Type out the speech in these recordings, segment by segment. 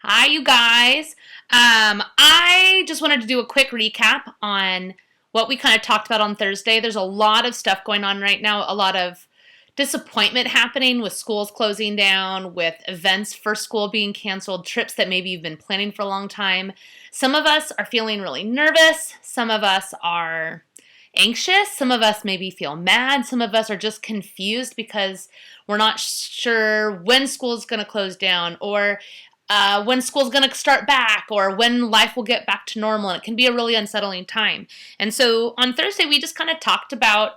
Hi, you guys. I just wanted to do a quick recap on what we kind of talked about on Thursday. There's a lot of stuff going on right now, a lot of disappointment happening with schools closing down, with events for school being canceled, trips that maybe you've been planning for a long time. Some of us are feeling really nervous. Some of us are anxious. Some of us maybe feel mad. Some of us are just confused because we're not sure when school's going to close down or when school's going to start back or when life will get back to normal. And it can be a really unsettling time. And so on Thursday, we just kind of talked about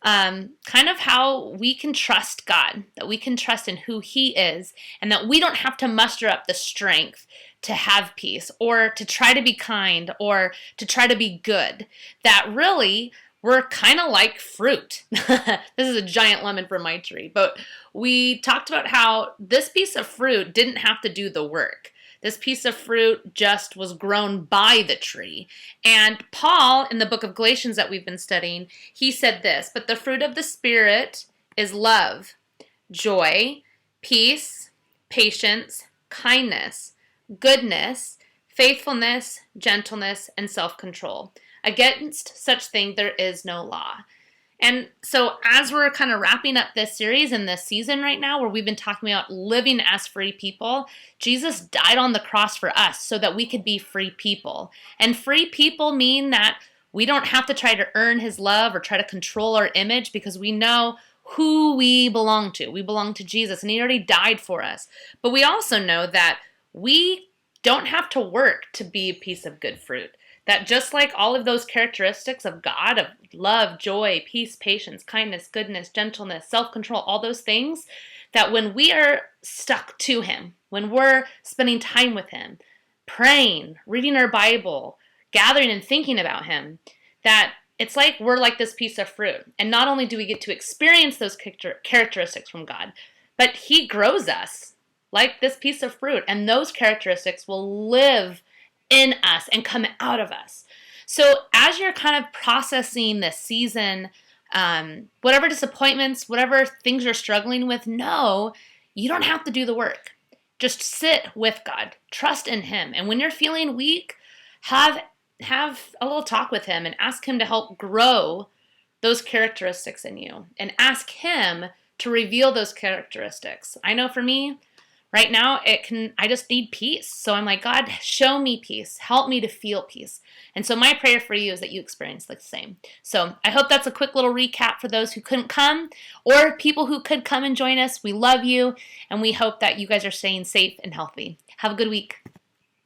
kind of how we can trust God, that we can trust in who He is, and that we don't have to muster up the strength to have peace or to try to be kind or to try to be good. That really we're kind of like fruit. This is a giant lemon from my tree, but we talked about how this piece of fruit didn't have to do the work. This piece of fruit just was grown by the tree. And Paul, in the book of Galatians that we've been studying, he said this, but the fruit of the Spirit is love, joy, peace, patience, kindness, goodness, faithfulness, gentleness, and self-control. Against such thing there is no law. And so as we're kind of wrapping up this series and this season right now where we've been talking about living as free people, Jesus died on the cross for us so that we could be free people. And free people mean that we don't have to try to earn His love or try to control our image because we know who we belong to. We belong to Jesus and He already died for us. But we also know that we don't have to work to be a piece of good fruit. That just like all of those characteristics of God, of love, joy, peace, patience, kindness, goodness, gentleness, self-control, all those things, that when we are stuck to Him, when we're spending time with Him, praying, reading our Bible, gathering and thinking about Him, that it's like we're like this piece of fruit. And not only do we get to experience those characteristics from God, but He grows us like this piece of fruit. And those characteristics will live in us and come out of us. So as you're kind of processing this season, whatever disappointments, whatever things you're struggling with, know you don't have to do the work. Just sit with God, trust in Him. And when you're feeling weak, have a little talk with Him and ask Him to help grow those characteristics in you and ask Him to reveal those characteristics. I know for me, right now, I just need peace. So I'm like, God, show me peace. Help me to feel peace. And so my prayer for you is that you experience the same. So I hope that's a quick little recap for those who couldn't come or people who could come and join us. We love you, and we hope that you guys are staying safe and healthy. Have a good week.